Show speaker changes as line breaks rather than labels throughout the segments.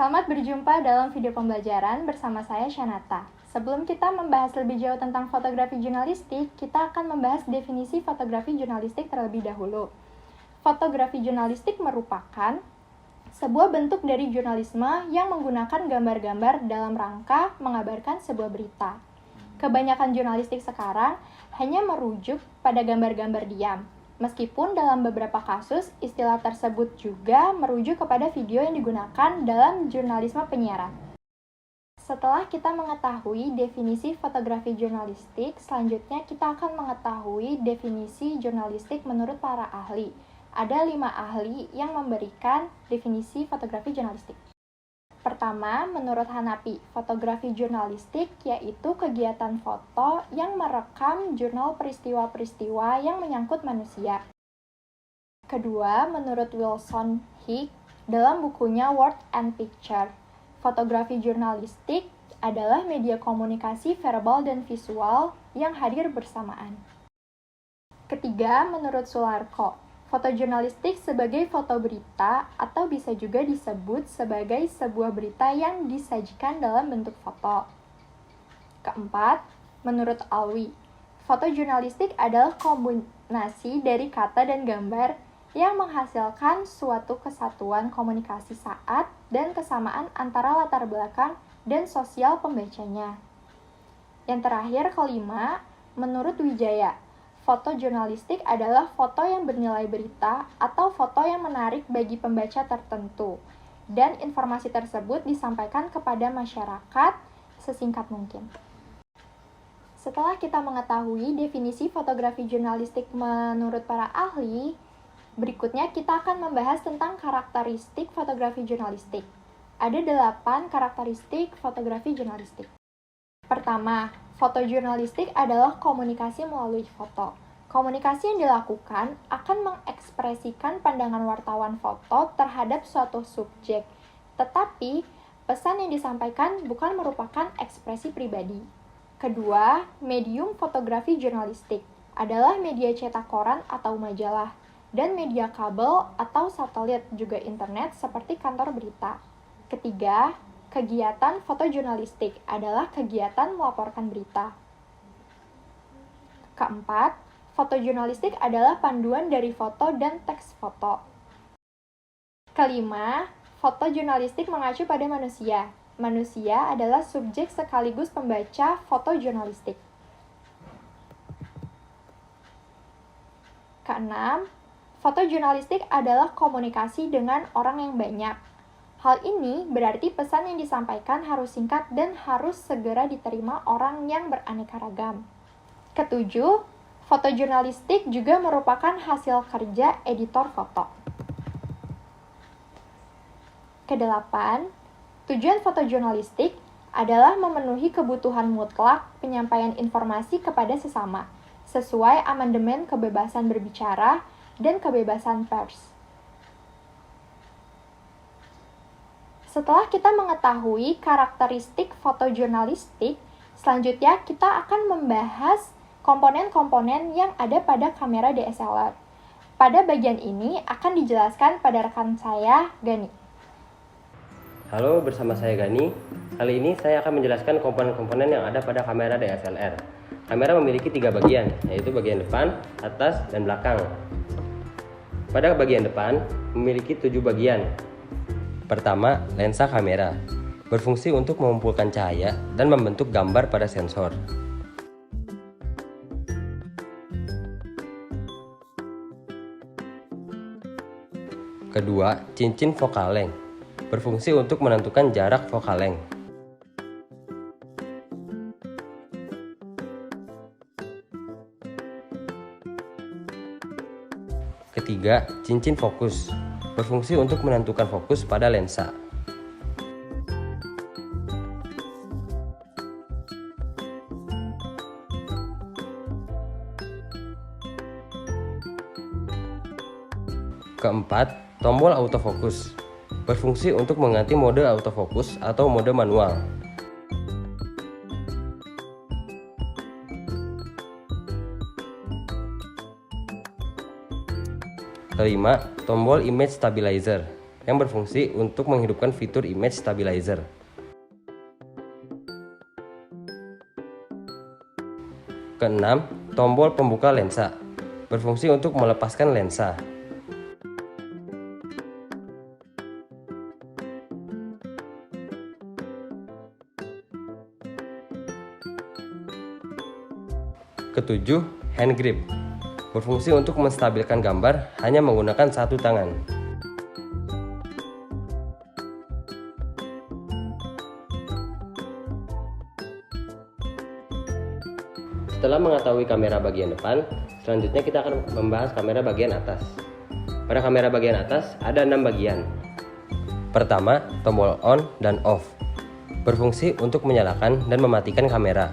Selamat berjumpa dalam video pembelajaran bersama saya Shanata. Sebelum kita membahas lebih jauh tentang fotografi jurnalistik, kita akan membahas definisi fotografi jurnalistik terlebih dahulu. Fotografi jurnalistik merupakan sebuah bentuk dari jurnalisme yang menggunakan gambar-gambar dalam rangka mengabarkan sebuah berita. Kebanyakan jurnalistik sekarang hanya merujuk pada gambar-gambar diam. Meskipun dalam beberapa kasus, istilah tersebut juga merujuk kepada video yang digunakan dalam jurnalisme penyiaran. Setelah kita mengetahui definisi fotografi jurnalistik, selanjutnya kita akan mengetahui definisi jurnalistik menurut para ahli. Ada 5 ahli yang memberikan definisi fotografi jurnalistik. Pertama, menurut Hanapi, fotografi jurnalistik yaitu kegiatan foto yang merekam jurnal peristiwa-peristiwa yang menyangkut manusia. Kedua, menurut Wilson Hicks dalam bukunya Word and Picture, fotografi jurnalistik adalah media komunikasi verbal dan visual yang hadir bersamaan. Ketiga, menurut Sularko, fotojurnalistik sebagai foto berita atau bisa juga disebut sebagai sebuah berita yang disajikan dalam bentuk foto. Keempat, menurut Alwi, fotojurnalistik adalah kombinasi dari kata dan gambar yang menghasilkan suatu kesatuan komunikasi saat dan kesamaan antara latar belakang dan sosial pembacanya. Yang terakhir, kelima, menurut Wijaya, foto jurnalistik adalah foto yang bernilai berita atau foto yang menarik bagi pembaca tertentu, dan informasi tersebut disampaikan kepada masyarakat sesingkat mungkin. Setelah kita mengetahui definisi fotografi jurnalistik menurut para ahli, berikutnya kita akan membahas tentang karakteristik fotografi jurnalistik. Ada 8 karakteristik fotografi jurnalistik. Pertama, fotojurnalistik adalah komunikasi melalui foto. Komunikasi yang dilakukan akan mengekspresikan pandangan wartawan foto terhadap suatu subjek, tetapi pesan yang disampaikan bukan merupakan ekspresi pribadi. Kedua, medium fotografi jurnalistik adalah media cetak koran atau majalah, dan media kabel atau satelit juga internet seperti kantor berita. Ketiga, kegiatan fotojurnalistik adalah kegiatan melaporkan berita. Keempat, fotojurnalistik adalah panduan dari foto dan teks foto. Kelima, fotojurnalistik mengacu pada manusia. Manusia adalah subjek sekaligus pembaca fotojurnalistik. Keenam, fotojurnalistik adalah komunikasi dengan orang yang banyak. Hal ini berarti pesan yang disampaikan harus singkat dan harus segera diterima orang yang beraneka ragam. Ketujuh, fotojurnalistik juga merupakan hasil kerja editor foto. Kedelapan, tujuan fotojurnalistik adalah memenuhi kebutuhan mutlak penyampaian informasi kepada sesama, sesuai amandemen kebebasan berbicara dan kebebasan pers. Setelah kita mengetahui karakteristik fotojurnalistik, selanjutnya kita akan membahas komponen-komponen yang ada pada kamera DSLR. Pada bagian ini akan dijelaskan pada rekan saya, Gani.
Halo, bersama saya Gani. Kali ini saya akan menjelaskan komponen-komponen yang ada pada kamera DSLR. Kamera memiliki 3 bagian, yaitu bagian depan, atas, dan belakang. Pada bagian depan memiliki 7 bagian. Pertama, lensa kamera berfungsi untuk mengumpulkan cahaya dan membentuk gambar pada sensor. Kedua, cincin focal length berfungsi untuk menentukan jarak focal length. Ketiga, cincin fokus berfungsi untuk menentukan fokus pada lensa. Keempat, tombol autofocus berfungsi untuk mengganti mode autofocus atau mode manual. Kelima, tombol image stabilizer yang berfungsi untuk menghidupkan fitur image stabilizer. Keenam, tombol pembuka lensa, berfungsi untuk melepaskan lensa. Ketujuh, hand grip, berfungsi untuk menstabilkan gambar hanya menggunakan satu tangan. Setelah mengetahui kamera bagian depan, selanjutnya kita akan membahas kamera bagian atas. Pada kamera bagian atas ada 6 bagian. Pertama, tombol on dan off, berfungsi untuk menyalakan dan mematikan kamera.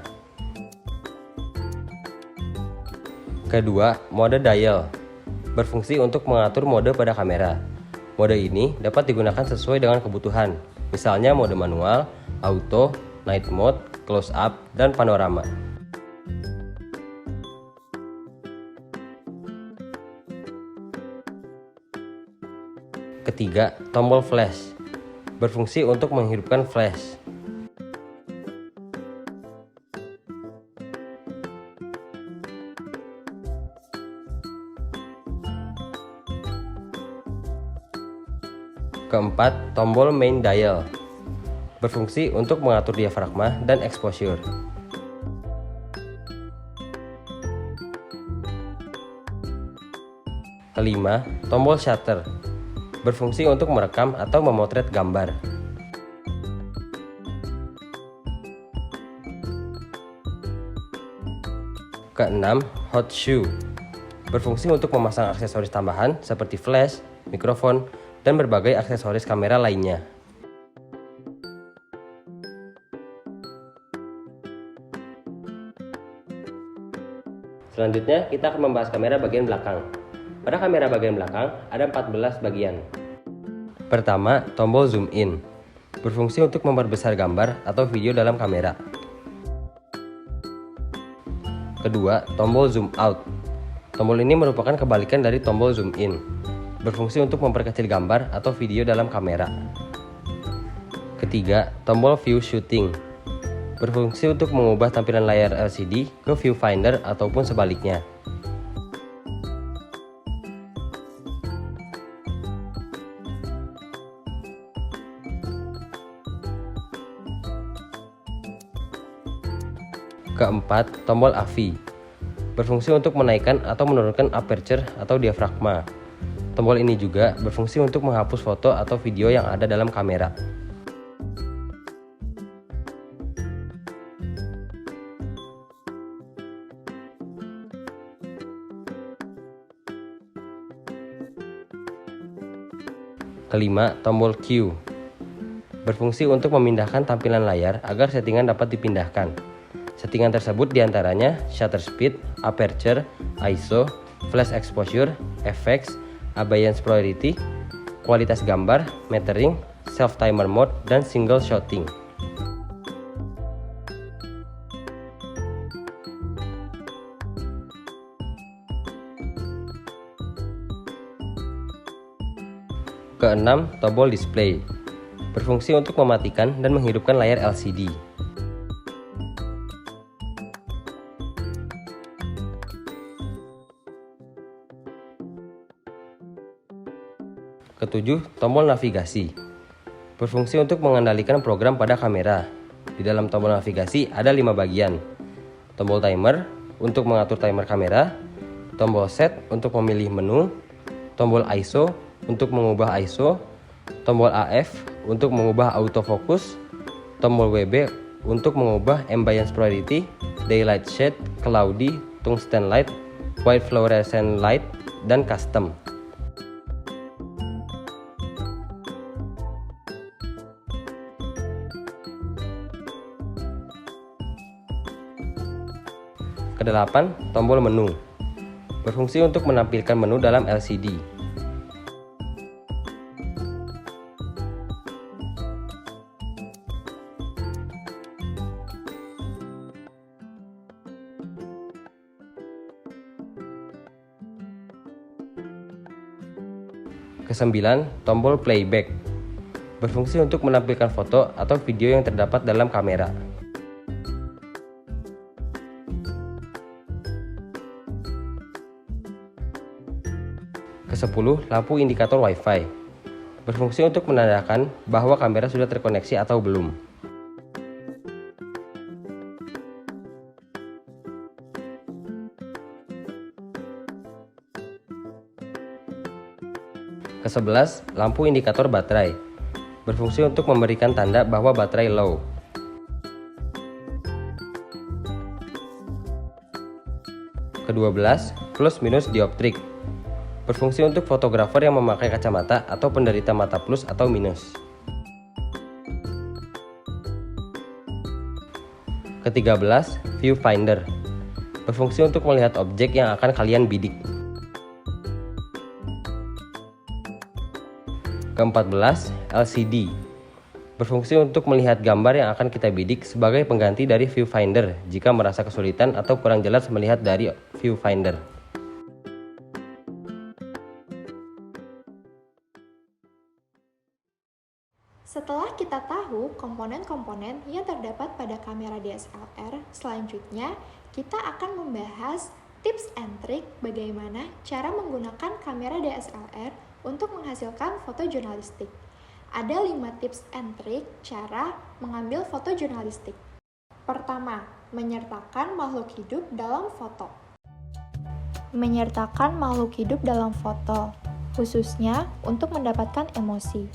Kedua, mode dial, berfungsi untuk mengatur mode pada kamera. Mode ini dapat digunakan sesuai dengan kebutuhan, misalnya mode manual, auto, night mode, close up, dan panorama. Ketiga, tombol flash, berfungsi untuk menghidupkan flash. Keempat, tombol main dial, berfungsi untuk mengatur diafragma dan exposure. Kelima, tombol shutter, berfungsi untuk merekam atau memotret gambar. Keenam, hot shoe, berfungsi untuk memasang aksesoris tambahan seperti flash, mikrofon, dan berbagai aksesoris kamera lainnya. Selanjutnya kita akan membahas kamera bagian belakang. Pada kamera bagian belakang ada 14 bagian. Pertama, tombol zoom in, berfungsi untuk memperbesar gambar atau video dalam kamera. Kedua, tombol zoom out. Tombol ini merupakan kebalikan dari tombol zoom in, berfungsi untuk memperkecil gambar atau video dalam kamera. Ketiga, tombol view shooting, berfungsi untuk mengubah tampilan layar LCD ke viewfinder ataupun sebaliknya. Keempat, tombol AV, berfungsi untuk menaikkan atau menurunkan aperture atau diafragma. Tombol ini juga berfungsi untuk menghapus foto atau video yang ada dalam kamera. Kelima, tombol Q, berfungsi untuk memindahkan tampilan layar agar settingan dapat dipindahkan. Settingan tersebut diantaranya shutter speed, aperture, ISO, flash exposure, effects, abeyance priority, kualitas gambar, metering, self timer mode, dan single shotting. Keenam, tombol display, berfungsi untuk mematikan dan menghidupkan layar LCD. Ketujuh, tombol navigasi, berfungsi untuk mengendalikan program pada kamera. Di dalam tombol navigasi ada 5 bagian. Tombol timer untuk mengatur timer kamera, tombol set untuk memilih menu, tombol ISO untuk mengubah ISO, tombol AF untuk mengubah autofocus, tombol WB untuk mengubah ambience priority, daylight shade, cloudy, tungsten light, white fluorescent light, dan custom. Kedelapan, tombol menu, berfungsi untuk menampilkan menu dalam LCD. Kesembilan, tombol playback. Berfungsi untuk menampilkan foto atau video yang terdapat dalam kamera. Kesepuluh, lampu indikator Wi-Fi. Berfungsi untuk menandakan bahwa kamera sudah terkoneksi atau belum. Kesebelas, lampu indikator baterai. Berfungsi untuk memberikan tanda bahwa baterai low. Kedua-belas, plus minus dioptrik. Berfungsi untuk fotografer yang memakai kacamata atau penderita mata plus atau minus. Ke-13, viewfinder. Berfungsi untuk melihat objek yang akan kalian bidik. Ke-14, LCD. Berfungsi untuk melihat gambar yang akan kita bidik sebagai pengganti dari viewfinder jika merasa kesulitan atau kurang jelas melihat dari viewfinder.
Setelah kita tahu komponen-komponen yang terdapat pada kamera DSLR, selanjutnya kita akan membahas tips and trik bagaimana cara menggunakan kamera DSLR untuk menghasilkan foto jurnalistik. Ada 5 tips and trik cara mengambil foto jurnalistik. Pertama, menyertakan makhluk hidup dalam foto. Menyertakan makhluk hidup dalam foto, khususnya untuk mendapatkan emosi.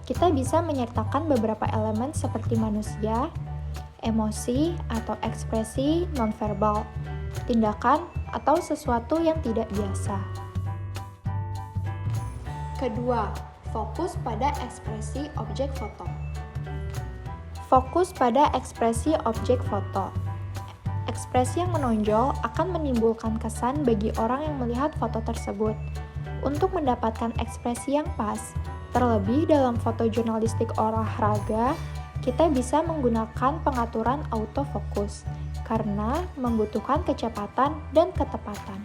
Kita bisa menyertakan beberapa elemen seperti manusia, emosi atau ekspresi nonverbal, tindakan atau sesuatu yang tidak biasa. Kedua, fokus pada ekspresi objek foto. Fokus pada ekspresi objek foto. Ekspresi yang menonjol akan menimbulkan kesan bagi orang yang melihat foto tersebut. Untuk mendapatkan ekspresi yang pas, terlebih dalam foto jurnalistik olahraga, kita bisa menggunakan pengaturan autofocus karena membutuhkan kecepatan dan ketepatan.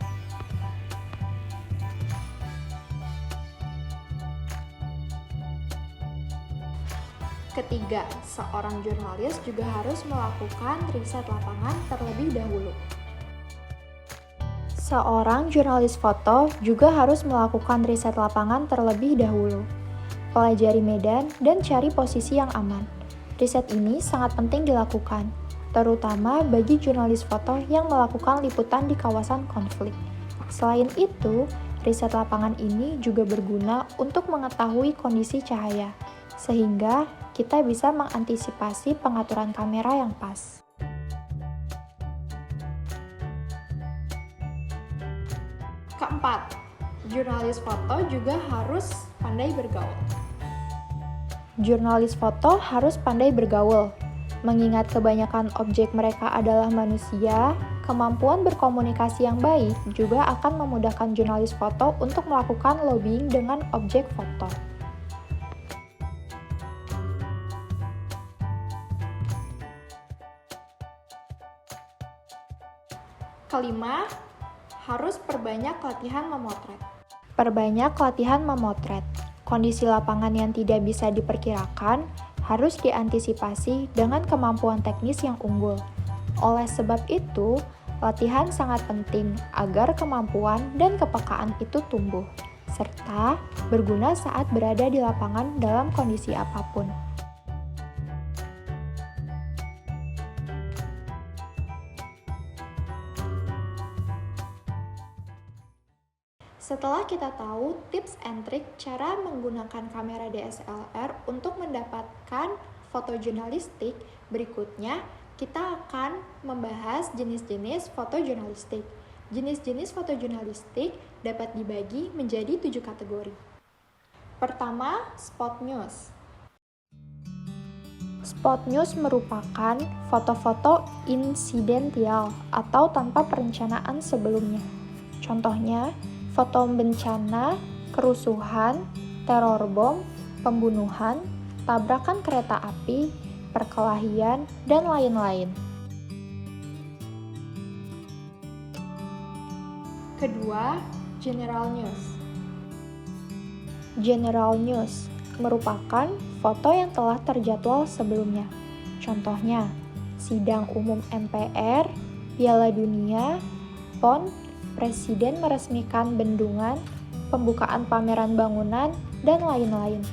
Ketiga, seorang jurnalis juga harus melakukan riset lapangan terlebih dahulu. Seorang jurnalis foto juga harus melakukan riset lapangan terlebih dahulu. Pelajari medan dan cari posisi yang aman. Riset ini sangat penting dilakukan, terutama bagi jurnalis foto yang melakukan liputan di kawasan konflik. Selain itu, riset lapangan ini juga berguna untuk mengetahui kondisi cahaya, sehingga kita bisa mengantisipasi pengaturan kamera yang pas. Keempat, jurnalis foto juga harus pandai bergaul. Jurnalis foto harus pandai bergaul. Mengingat kebanyakan objek mereka adalah manusia, kemampuan berkomunikasi yang baik juga akan memudahkan jurnalis foto untuk melakukan lobbying dengan objek foto. Kelima, harus perbanyak latihan memotret. Perbanyak latihan memotret. Kondisi lapangan yang tidak bisa diperkirakan harus diantisipasi dengan kemampuan teknis yang unggul. Oleh sebab itu, latihan sangat penting agar kemampuan dan kepekaan itu tumbuh, serta berguna saat berada di lapangan dalam kondisi apapun. Setelah kita tahu tips and trik cara menggunakan kamera DSLR untuk mendapatkan foto jurnalistik, berikutnya kita akan membahas jenis-jenis foto jurnalistik. Jenis-jenis foto jurnalistik dapat dibagi menjadi 7 kategori. Pertama, spot news. Spot news merupakan foto-foto insidental atau tanpa perencanaan sebelumnya. Contohnya, foto bencana, kerusuhan, teror bom, pembunuhan, tabrakan kereta api, perkelahian, dan lain-lain. Kedua, general news. General news merupakan foto yang telah terjadwal sebelumnya. Contohnya, sidang umum MPR, Piala Dunia, PON, Presiden meresmikan bendungan, pembukaan pameran bangunan, dan lain-lain.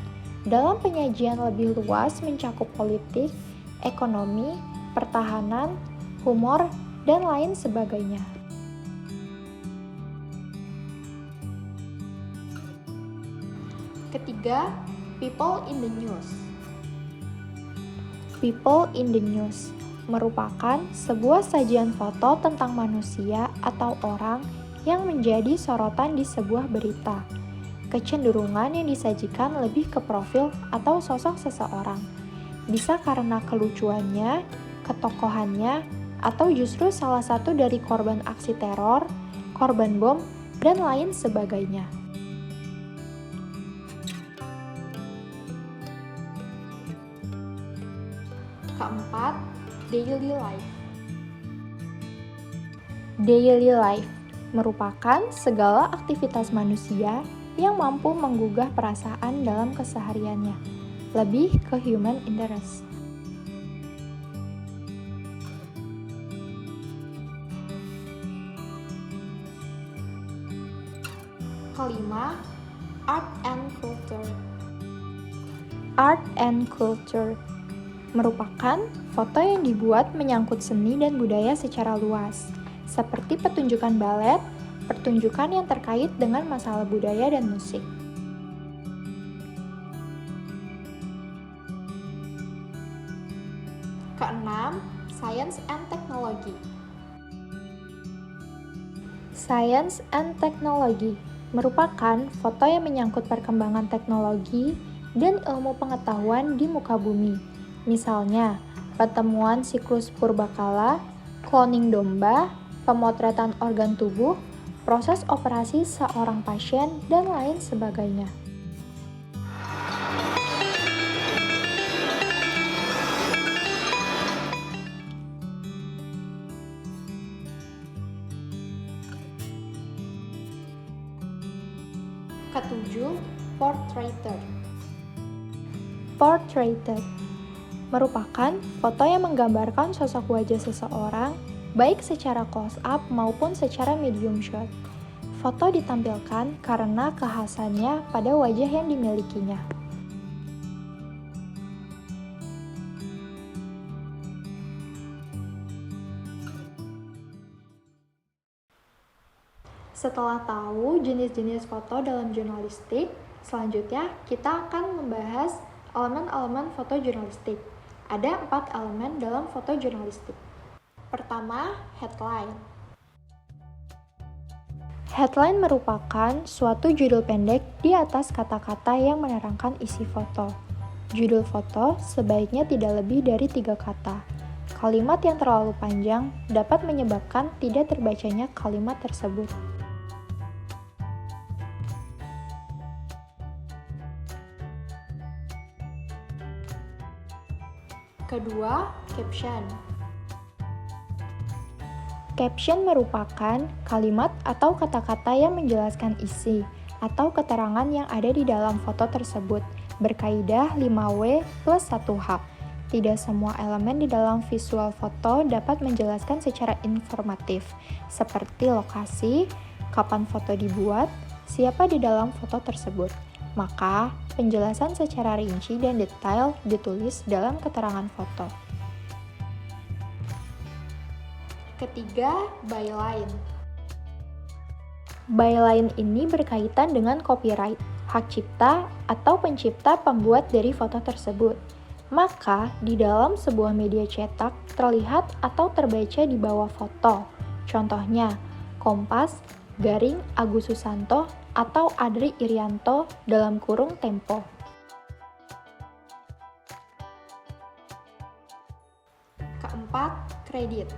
Dalam penyajian lebih luas mencakup politik, ekonomi, pertahanan, humor, dan lain sebagainya. Ketiga, people in the news. People in the news merupakan sebuah sajian foto tentang manusia atau orang yang menjadi sorotan di sebuah berita. Kecenderungan yang disajikan lebih ke profil atau sosok seseorang. Bisa karena kelucuannya, ketokohannya, atau justru salah satu dari korban aksi teror, korban bom, dan lain sebagainya. Keempat, daily life. Daily life merupakan segala aktivitas manusia yang mampu menggugah perasaan dalam kesehariannya, lebih ke human interest. Kelima, art and culture. Art and culture merupakan foto yang dibuat menyangkut seni dan budaya secara luas, seperti pertunjukan balet, pertunjukan yang terkait dengan masalah budaya dan musik. Keenam, science and technology. Science and technology merupakan foto yang menyangkut perkembangan teknologi dan ilmu pengetahuan di muka bumi. Misalnya, pertemuan siklus purbakala, cloning domba, pemotretan organ tubuh, proses operasi seorang pasien, dan lain sebagainya. Ketujuh, portraited. Portraited merupakan foto yang menggambarkan sosok wajah seseorang, baik secara close-up maupun secara medium shot. Foto ditampilkan karena kekhasannya pada wajah yang dimilikinya. Setelah tahu jenis-jenis foto dalam jurnalistik, selanjutnya kita akan membahas elemen-elemen foto jurnalistik. Ada 4 elemen dalam foto jurnalistik. Pertama, headline. Headline merupakan suatu judul pendek di atas kata-kata yang menerangkan isi foto. Judul foto sebaiknya tidak lebih dari 3 kata. Kalimat yang terlalu panjang dapat menyebabkan tidak terbacanya kalimat tersebut. Kedua, caption. Caption merupakan kalimat atau kata-kata yang menjelaskan isi atau keterangan yang ada di dalam foto tersebut, berkaidah 5W plus 1H. Tidak semua elemen di dalam visual foto dapat menjelaskan secara informatif, seperti lokasi, kapan foto dibuat, siapa di dalam foto tersebut. Maka, penjelasan secara rinci dan detail ditulis dalam keterangan foto. Ketiga, byline. Byline ini berkaitan dengan copyright, hak cipta, atau pencipta pembuat dari foto tersebut. Maka, di dalam sebuah media cetak terlihat atau terbaca di bawah foto. Contohnya, Kompas, garing Agus Susanto, atau Adri Irianto dalam kurung Tempo. Keempat, kredit.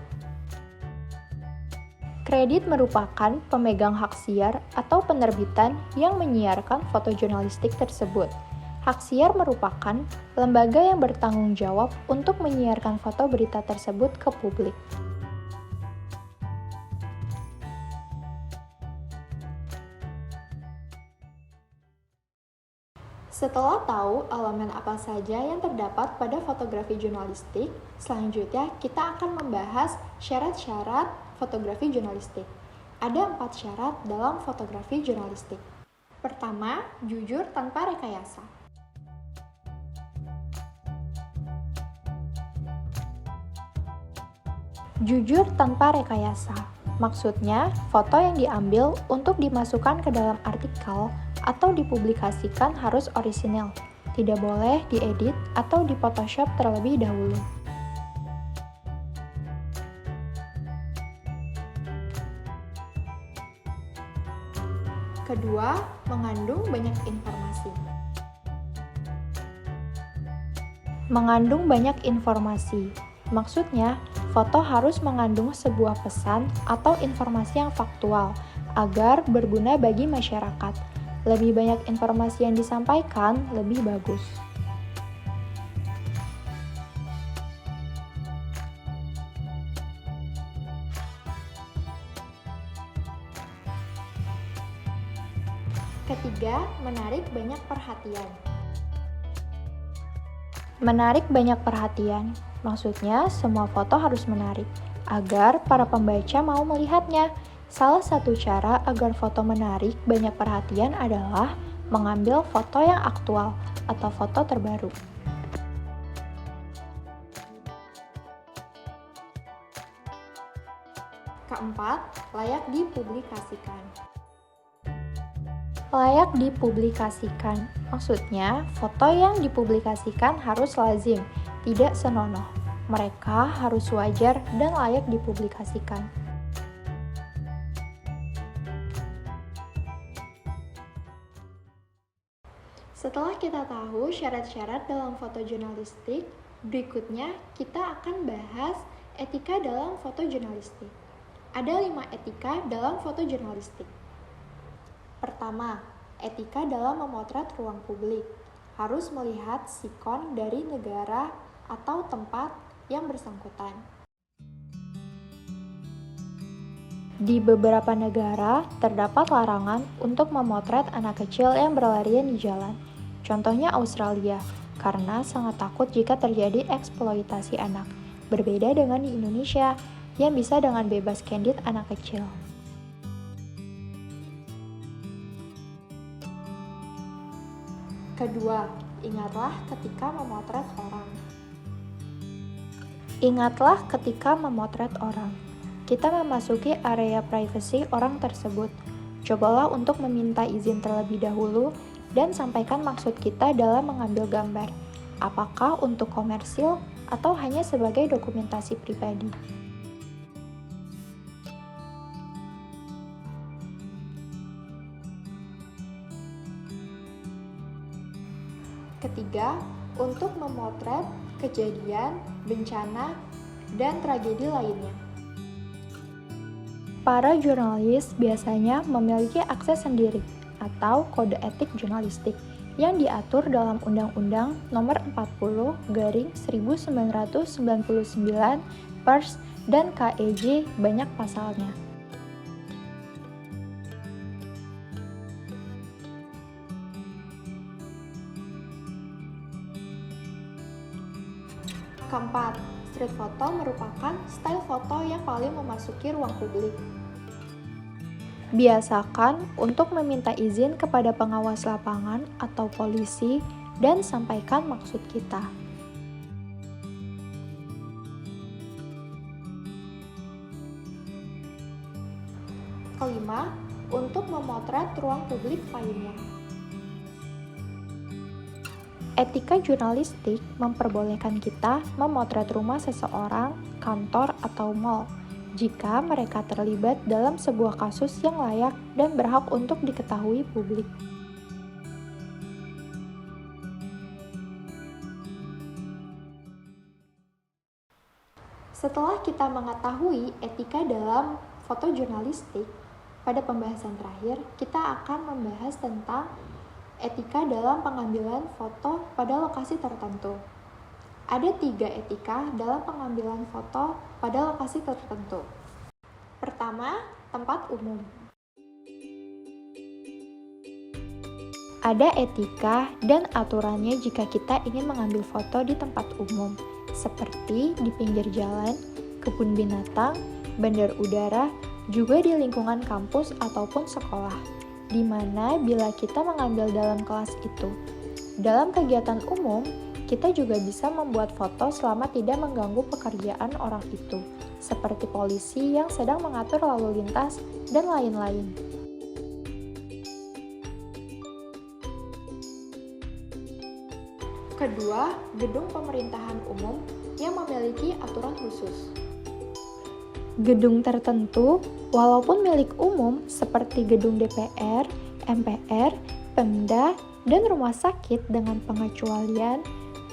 Kredit merupakan pemegang hak siar atau penerbitan yang menyiarkan foto jurnalistik tersebut. Hak siar merupakan lembaga yang bertanggung jawab untuk menyiarkan foto berita tersebut ke publik. Setelah tahu elemen apa saja yang terdapat pada fotografi jurnalistik, selanjutnya kita akan membahas syarat-syarat fotografi jurnalistik. Ada 4 syarat dalam fotografi jurnalistik. Pertama, jujur tanpa rekayasa. Jujur tanpa rekayasa. Maksudnya, foto yang diambil untuk dimasukkan ke dalam artikel atau dipublikasikan harus orisinal, tidak boleh diedit atau di-photoshop terlebih dahulu. Kedua, mengandung banyak informasi. Mengandung banyak informasi. Maksudnya, foto harus mengandung sebuah pesan atau informasi yang faktual agar berguna bagi masyarakat. Lebih banyak informasi yang disampaikan, lebih bagus. Ketiga, menarik banyak perhatian. Menarik banyak perhatian, maksudnya semua foto harus menarik, agar para pembaca mau melihatnya. Salah satu cara agar foto menarik banyak perhatian adalah mengambil foto yang aktual atau foto terbaru. Keempat, layak dipublikasikan. Layak dipublikasikan, maksudnya foto yang dipublikasikan harus lazim, tidak senonoh. Mereka harus wajar dan layak dipublikasikan. Setelah kita tahu syarat-syarat dalam foto jurnalistik, berikutnya kita akan bahas etika dalam foto jurnalistik. Ada 5 etika dalam foto jurnalistik. Pertama, etika dalam memotret ruang publik. Harus melihat sikon dari negara atau tempat yang bersangkutan. Di beberapa negara, terdapat larangan untuk memotret anak kecil yang berlarian di jalan. Contohnya Australia, karena sangat takut jika terjadi eksploitasi anak. Berbeda dengan di Indonesia, yang bisa dengan bebas candid anak kecil. Kedua, ingatlah ketika memotret orang. Ingatlah ketika memotret orang. Kita memasuki area privasi orang tersebut. Cobalah untuk meminta izin terlebih dahulu dan sampaikan maksud kita dalam mengambil gambar. Apakah untuk komersil atau hanya sebagai dokumentasi pribadi? Ketiga, untuk memotret kejadian, bencana, dan tragedi lainnya. Para jurnalis biasanya memiliki akses sendiri atau kode etik jurnalistik yang diatur dalam Undang-Undang Nomor 40/1999 Pers dan KEJ banyak pasalnya. Keempat, street photo merupakan style foto yang paling memasuki ruang publik. Biasakan untuk meminta izin kepada pengawas lapangan atau polisi dan sampaikan maksud kita. Kelima, untuk memotret ruang publik lainnya. Etika jurnalistik memperbolehkan kita memotret rumah seseorang, kantor, atau mall jika mereka terlibat dalam sebuah kasus yang layak dan berhak untuk diketahui publik. Setelah kita mengetahui etika dalam foto jurnalistik, pada pembahasan terakhir kita akan membahas tentang etika dalam pengambilan foto pada lokasi tertentu. Ada 3 etika dalam pengambilan foto pada lokasi tertentu. Pertama, tempat umum. Ada etika dan aturannya jika kita ingin mengambil foto di tempat umum, seperti di pinggir jalan, kebun binatang, bandar udara, juga di lingkungan kampus ataupun sekolah, di mana bila kita mengambil dalam kelas itu. Dalam kegiatan umum, kita juga bisa membuat foto selama tidak mengganggu pekerjaan orang itu, seperti polisi yang sedang mengatur lalu lintas dan lain-lain. Kedua, gedung pemerintahan umum yang memiliki aturan khusus. Gedung tertentu, walaupun milik umum seperti gedung DPR, MPR, Pemda, dan rumah sakit dengan pengecualian,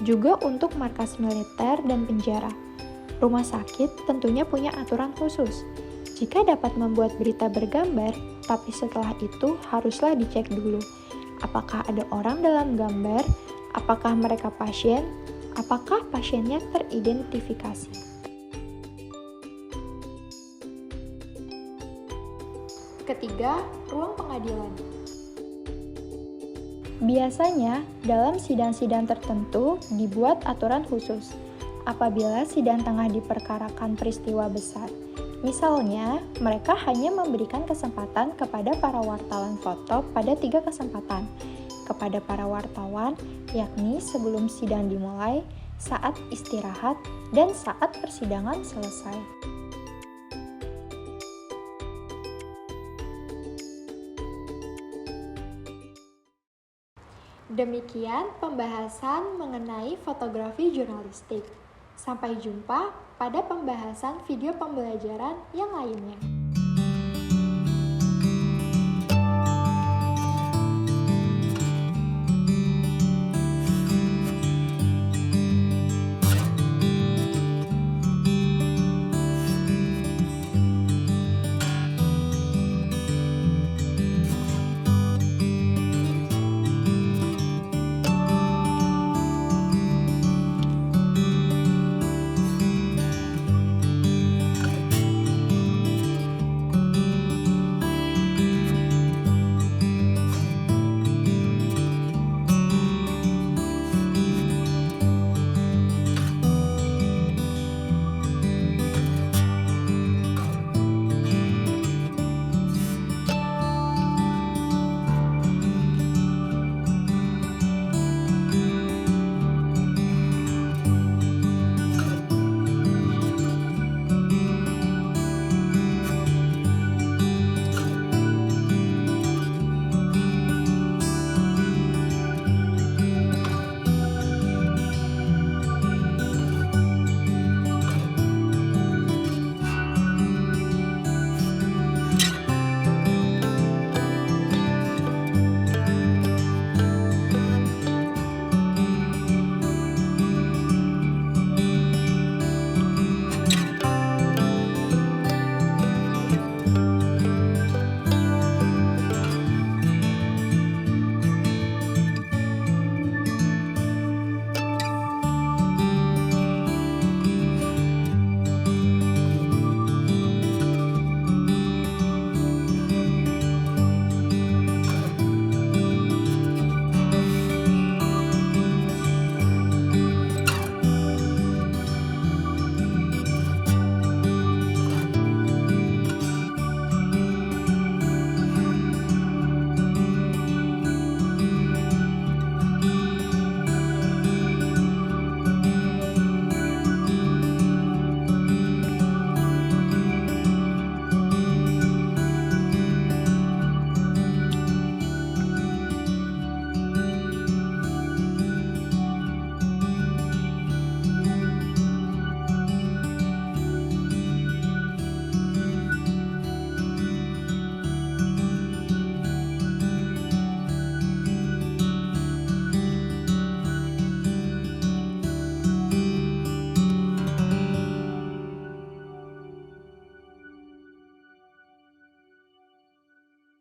juga untuk markas militer dan penjara. Rumah sakit tentunya punya aturan khusus. Jika dapat membuat berita bergambar, tapi setelah itu haruslah dicek dulu. Apakah ada orang dalam gambar? Apakah mereka pasien? Apakah pasiennya teridentifikasi? Ketiga, ruang pengadilan. Biasanya, dalam sidang-sidang tertentu dibuat aturan khusus. Apabila sidang tengah diperkarakan peristiwa besar, misalnya mereka hanya memberikan kesempatan kepada para wartawan foto pada 3 kesempatan. Kepada para wartawan, yakni sebelum sidang dimulai, saat istirahat, dan saat persidangan selesai. Demikian pembahasan mengenai fotografi jurnalistik. Sampai jumpa pada pembahasan video pembelajaran yang lainnya.